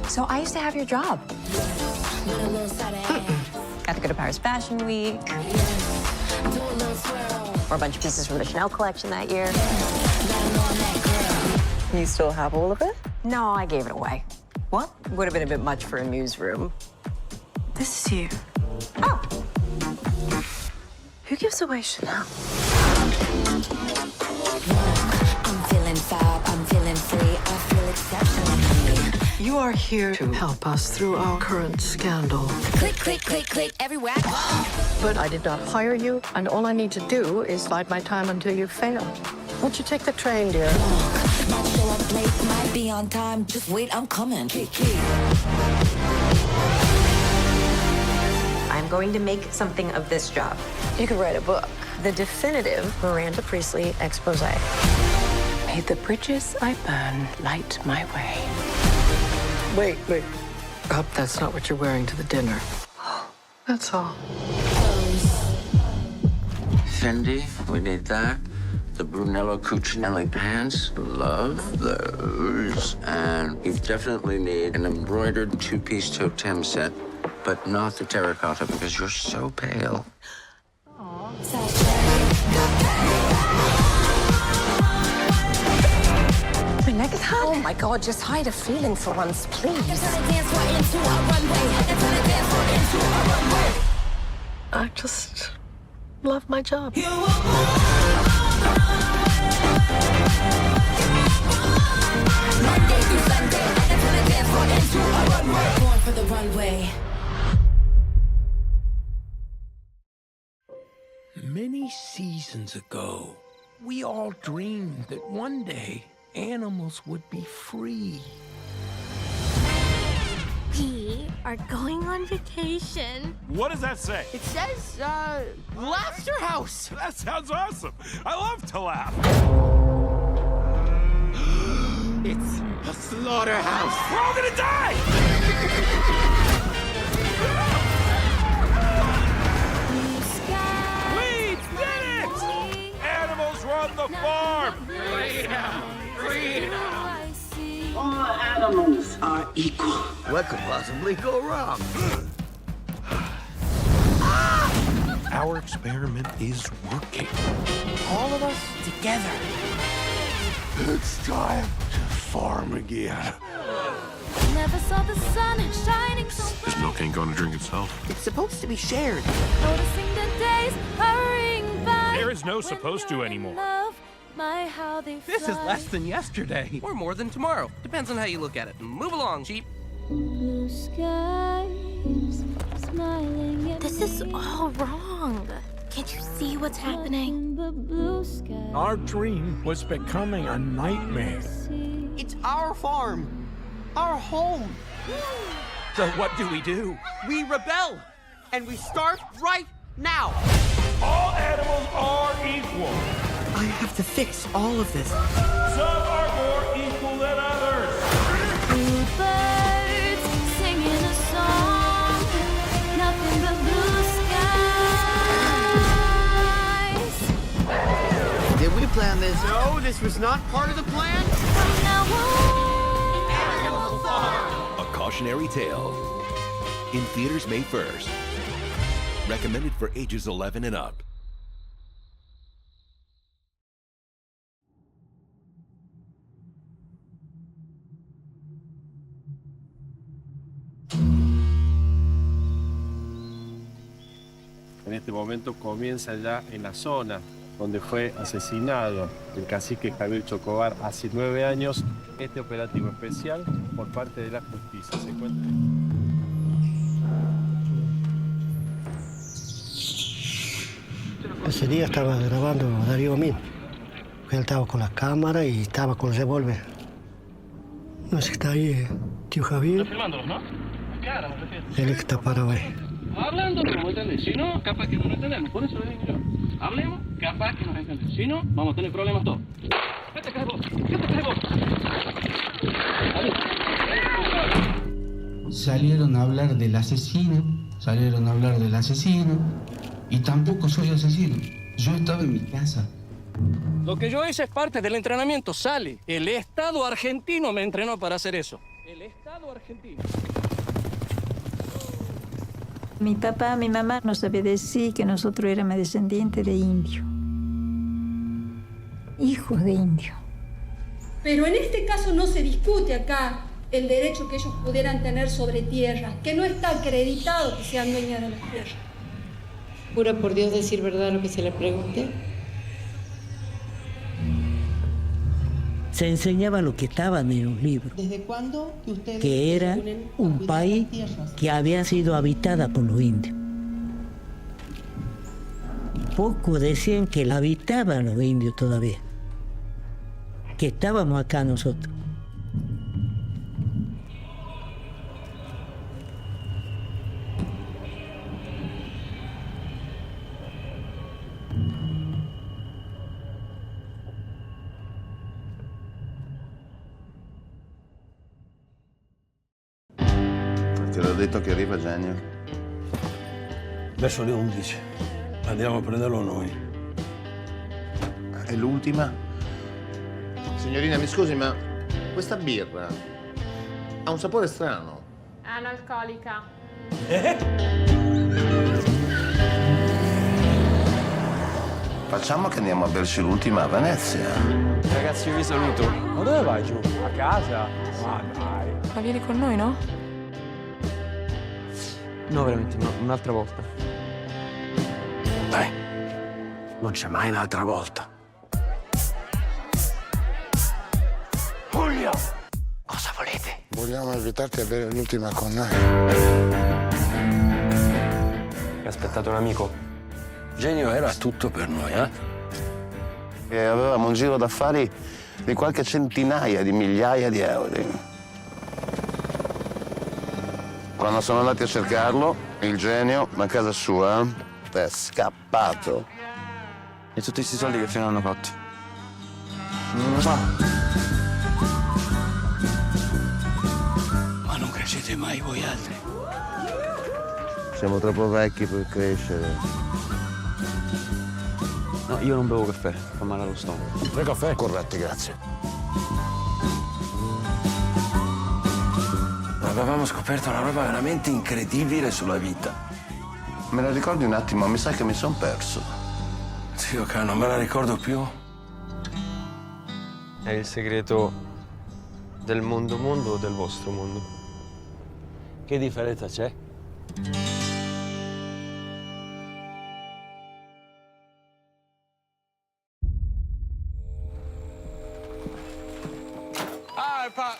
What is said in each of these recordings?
So I used to have your job. Got to go to Paris Fashion Week. Wore a bunch of pieces from the Chanel collection that year. You still have all of it? No, I gave it away. What? Would have been a bit much for a newsroom. This is you. Oh, Who gives away Chanel? I'm feeling fab, I'm feeling free, I feel exceptional. You are here to help us through our current scandal. Click, click, click, click, everywhere I go. But I did not hire you, and all I need to do is bide my time until you fail. Won't you take the train, dear? Might show up late, might be on time. Just wait, I'm coming. I'm going to make something of this job. You could write a book. The definitive Miranda Priestley expose. May the bridges I burn light my way. Wait. Hope that's not what you're wearing to the dinner. That's all. Fendi, we need that. The Brunello Cucinelli pants, love those. And you definitely need an embroidered two-piece totem set, but not the terracotta because you're so pale. My neck is hot. Oh my God, just hide a feeling for once, please. I just love my job. Born for the runway. Many seasons ago, we all dreamed that one day animals would be free. We are going on vacation. What does that say? It says, Laughter House. That sounds awesome. I love to laugh. It's a slaughterhouse. We're all gonna die! We did it! Animals run the farm! Freedom. All animals are equal. What could possibly go wrong? Our experiment is working. All of us together. It's time to farm again. Never saw the sun shining so bright. This milk ain't gonna drink itself. It's supposed to be shared. Noticing the days hurrying by. There is no supposed to anymore. Love, my how they This is fly. less than yesterday. Or more than tomorrow. Depends on how you look at it. Move along, sheep. Blue skies, smiling at This is all wrong. Can't you see what's happening? Our dream was becoming a nightmare. It's our farm. Our home. So what do? We rebel. And we start right now. All animals are equal. I have to fix all of this. Some are more equal than others. Birds singing a song, nothing but blue skies. Did we plan this? No, this was not part of the plan. From now on, Animal Farm. A cautionary tale. In theaters May 1st. Recommended for ages 11 and up. En este momento comienza ya en la zona donde fue asesinado el cacique Javier Chocobar hace 9 años este operativo especial por parte de la justicia. Se encuentra... Ese día estaba grabando Darío Min. Él estaba con la cámara y estaba con el revólver. No sé, está ahí, tío Javier. ¿Estás filmándolos, no? Claro, me refiero. Él está parado ahí. Hablando, ¿me entendés? Si no, capaz que no lo entendemos. Por eso lo digo yo. Hablemos, capaz que nos entendemos. Si no, vamos a tener problemas todos. ¿Qué te caes vos? ¿Qué te caes vos? Salieron a hablar del asesino, y tampoco soy asesino. Yo estaba en mi casa, Lo que yo hice es parte del entrenamiento, Sally. El Estado argentino me entrenó para hacer eso. El Estado argentino. Mi papá, mi mamá nos sabía decir que nosotros éramos descendientes de indios. Hijos de indios. Pero en este caso no se discute acá el derecho que ellos pudieran tener sobre tierra, que no está acreditado que sean dueñas de las tierras. ¿Jura por Dios decir verdad lo que se le pregunte? Se enseñaba lo que estaba en los libros. ¿Desde cuándo que ustedes que era un país que había sido habitada por los indios. Pocos decían que la habitaban los indios todavía, que estábamos acá nosotros. Te l'ho detto che arriva genio. Verso le 11. Andiamo a prenderlo noi. È l'ultima? Signorina, mi scusi, ma questa birra ha un sapore strano. Analcolica. Facciamo che andiamo a berci l'ultima a Venezia. Ragazzi, io vi saluto. Ma dove vai giù? A casa? Ma dai. Ma vieni con noi, no? No, veramente, un'altra volta. Dai, non c'è mai un'altra volta. Julio! Cosa volete? Vogliamo invitarti a bere l'ultima con noi. Mi ha aspettato un amico. Genio era tutto per noi, eh? E avevamo un giro d'affari di qualche centinaia di migliaia di euro. Quando sono andati a cercarlo, il genio, a casa sua, è scappato. E tutti questi soldi che fine hanno fatto? Non lo so. Ma non crescete mai voi altri. Siamo troppo vecchi per crescere. No, io non bevo caffè, fa male allo stomaco. Tre caffè? Corretti, grazie. Avevamo scoperto una roba veramente incredibile sulla vita. Me la ricordi un attimo? Mi sa che mi son perso. Zio, che non me la ricordo più. È il segreto del mondo o del vostro mondo? Che differenza c'è? Pa.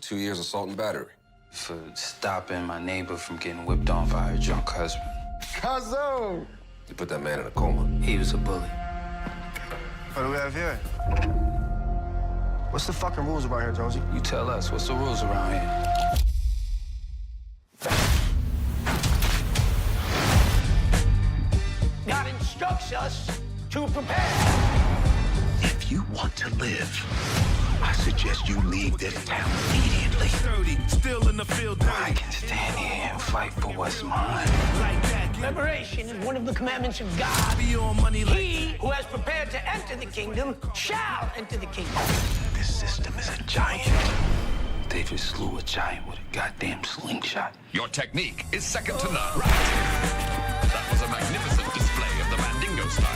2 years assault and battery. For stopping my neighbor from getting whipped on by her drunk husband. Cazzo! You put that man in a coma. He was a bully. What do we have here? What's the fucking rules around here, Jonesy? You tell us, what's the rules around here? God instructs us to prepare. If you want to live, I suggest you leave this town immediately. Still in the field. I can stand here and fight for what's mine. Liberation is one of the commandments of God. He who has prepared to enter the kingdom shall enter the kingdom. This system is a giant. They just slew a giant with a goddamn slingshot. Your technique is second to none. That was a magnificent display of the Mandingo style.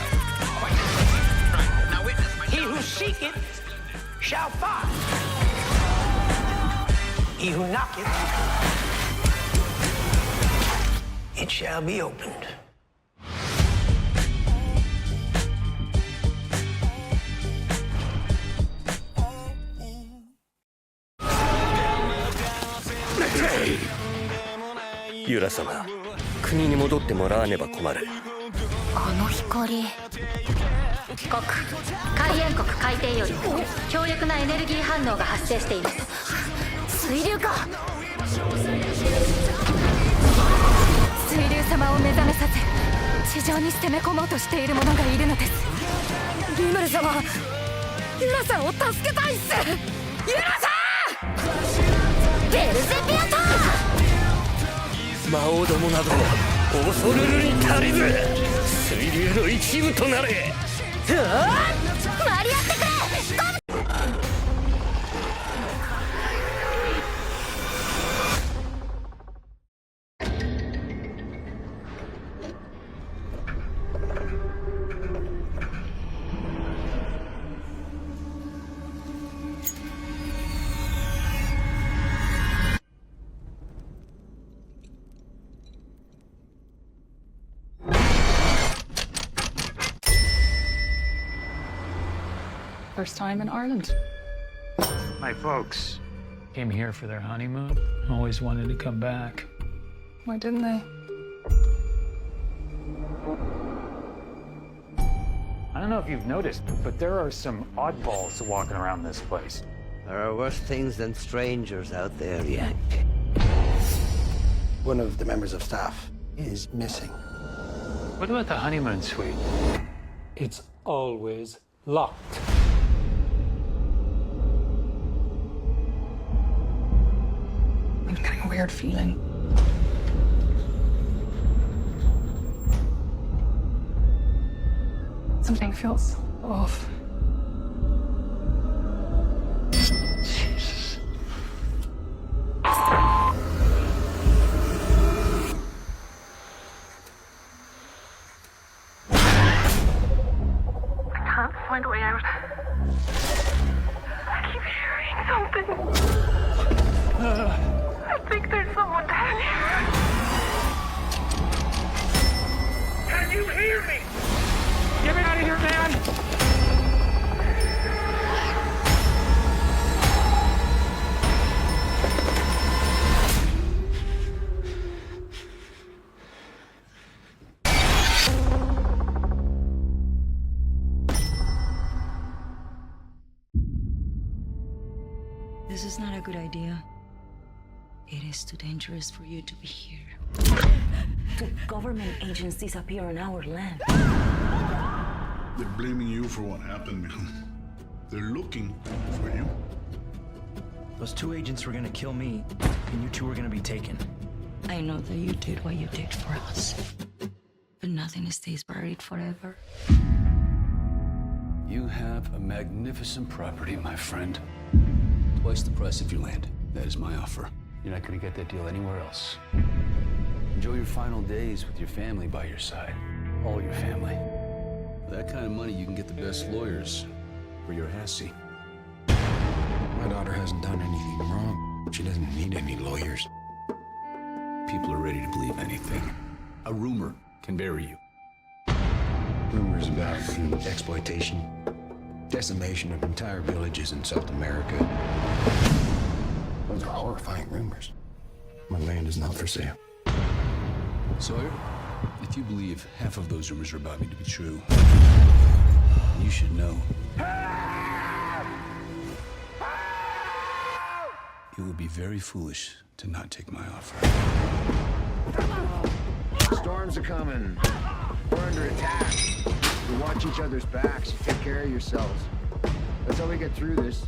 Quite impressive. Right, now witness my... He who seeketh shall find. He who knocketh, it shall be opened.ユラ様、国に戻ってもらわねば困る。この光、海縁国海底より強力なエネルギー反応が発生しています。水流か。水流様を目覚めさせ地上に攻め込もうとしている者がいるのです。リムル様、ユラさんを助けたいっす。ユラさん！ベルゼピアタ魔王どもなど恐るるに足りず水流の一部となれ。割り合ってくれ。First time in Ireland. My folks came here for their honeymoon. Always wanted to come back. Why didn't they? I don't know if you've noticed, but there are some oddballs walking around this place. There are worse things than strangers out there, Yank. One of the members of staff is missing. What about the honeymoon suite? It's always locked. I'm getting a weird feeling. Something feels off. Jesus. I can't find a way out. I keep hearing something. I think there's someone down here. Can you hear me? Get me out of here, man! This is not a good idea. It is too dangerous for you to be here. Two government agencies appear on our land. They're blaming you for what happened. They're looking for you. Those two agents were gonna kill me, and you two were gonna be taken. I know that you did what you did for us. But nothing stays buried forever. You have a magnificent property, my friend. Twice the price of your land. That is my offer. You're not gonna get that deal anywhere else. Enjoy your final days with your family by your side. All your family. For that kind of money, you can get the best lawyers for your Hassie. My daughter hasn't done anything wrong. She doesn't need any lawyers. People are ready to believe anything. A rumor can bury you. Rumors about exploitation, decimation of entire villages in South America. Those are horrifying rumors. My land is not for sale. Sawyer, if you believe half of those rumors are about me to be true, you should know. It would be very foolish to not take my offer. Storms are coming. We're under attack. You watch each other's backs. You take care of yourselves. That's how we get through this.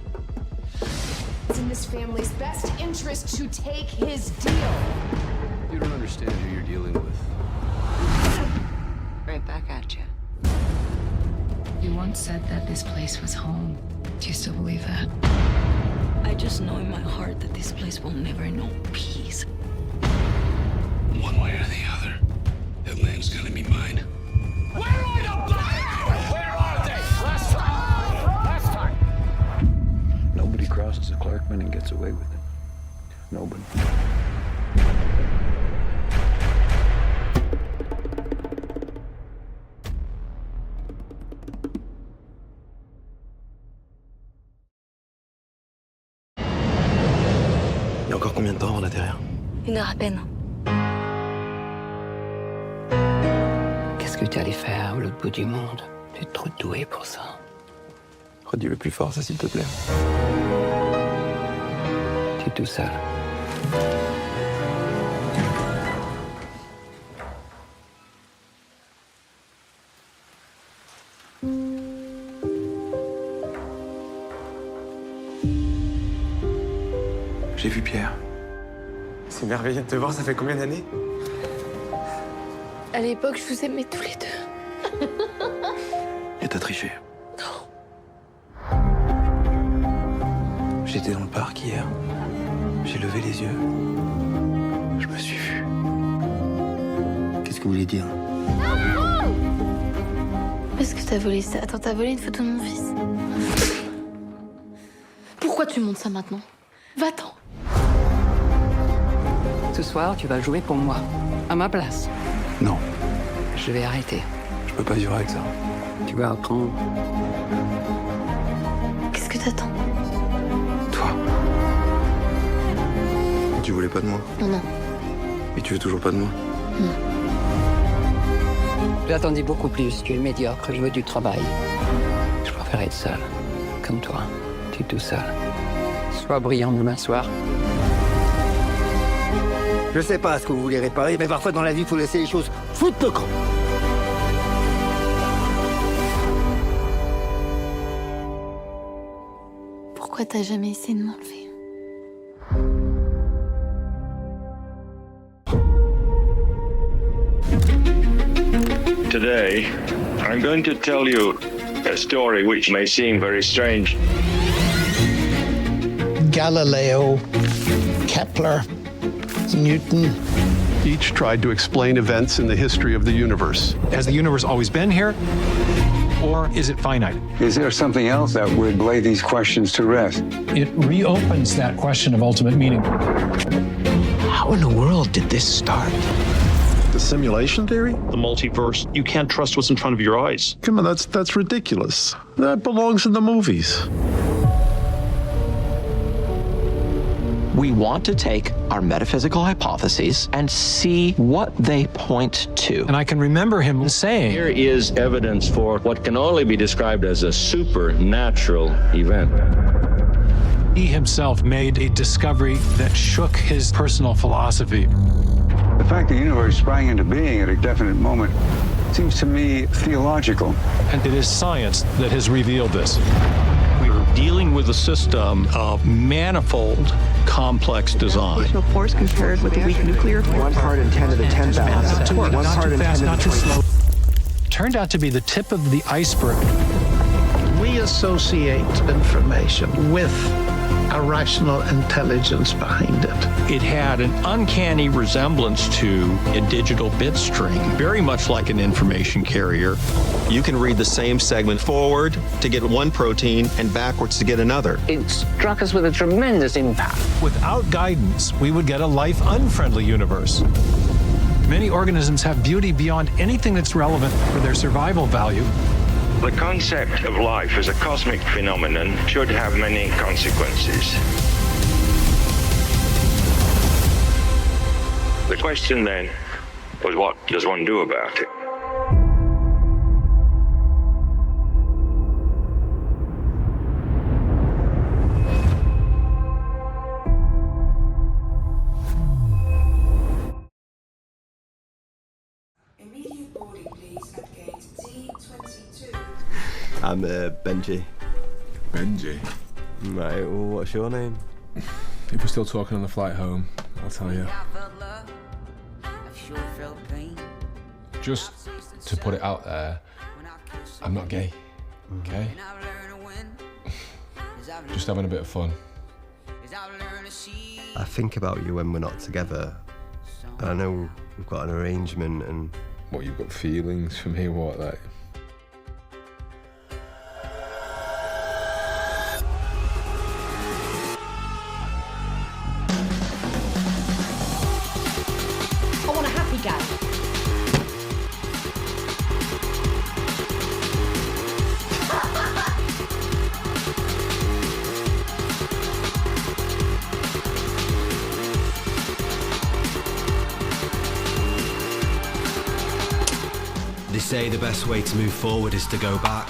It's in this family's best interest to take his deal. You don't understand who you're dealing with. Right back at you. You once said that this place was home. Do you still believe that? I just know in my heart that this place will never know peace. One way or the other, that land's gonna be mine. Where are the blacks? Where are they? Last time. Nobody crosses the Clarkman and gets away with it. Nobody. Il y a encore combien de temps avant d'atterrir? 1 heure à peine. Qu'est-ce que tu allais faire à l'autre bout du monde? Tu es trop doué pour ça. Redis-le plus fort, ça, s'il te plaît. Tu es tout seul. J'ai vu Pierre. C'est merveilleux de te voir, ça fait combien d'années? À l'époque, je vous aimais tous les deux. Et t'as triché. J'étais dans le parc hier. J'ai levé les yeux. Je me suis vu. Qu'est-ce que vous voulez dire? Est-ce que t'as volé ça? Attends, t'as volé une photo de mon fils? Pourquoi tu montes ça maintenant? Va-t'en. Ce soir, tu vas jouer pour moi, à ma place. Non, Je vais arrêter. je peux pas vivre avec ça. Tu vas apprendre. Qu'est-ce que t'attends? Toi. Tu voulais pas de moi. Non. Et tu veux toujours pas de moi. J'attendais beaucoup plus. Tu es médiocre, je veux du travail. Je préfère être seul, comme toi. Tu es tout seul. Sois brillant demain soir. Je sais pas ce que vous voulez réparer, mais parfois dans la vie, il faut laisser les choses foutre le camp. Pourquoi t'as jamais essayé de m'enlever? Today, I'm going to tell you a story which may seem very strange. Galileo, Kepler, Newton. Each tried to explain events in the history of the universe. Has the universe always been here? Or is it finite? Is there something else that would lay these questions to rest? It reopens that question of ultimate meaning. How in the world did this start? The simulation theory? The multiverse, you can't trust what's in front of your eyes. Come on, that's ridiculous. That belongs in the movies. We want to take our metaphysical hypotheses and see what they point to. And I can remember him saying, Here is evidence for what can only be described as a supernatural event. he himself made a discovery that shook his personal philosophy. The fact the universe sprang into being at a definite moment seems to me theological. And it is science that has revealed this. We're dealing with a system of manifold, complex design. Gravitational force compared with a weak nuclear force. 1 part in 10 to the 10,000. 1 Not part too in 10 fast, to the not too 20. slow. Turned out to be the tip of the iceberg. We associate information with a rational intelligence behind it. It had an uncanny resemblance to a digital bit string, very much like an information carrier. You can read the same segment forward to get one protein and backwards to get another. It struck us with a tremendous impact. Without guidance, we would get a life-unfriendly universe. Many organisms have beauty beyond anything that's relevant for their survival value. The concept of life as a cosmic phenomenon should have many consequences. The question then was, what does one do about it? I'm Benji. Benji? Right, well, what's your name? If we're still talking on the flight home, I'll tell you. Just to put it out there, I'm not gay, okay? Just having a bit of fun. I think about you when we're not together. I know we've got an arrangement and... What, you've got feelings for me, what, like? I want a happy guy. They say the best way to move forward is to go back.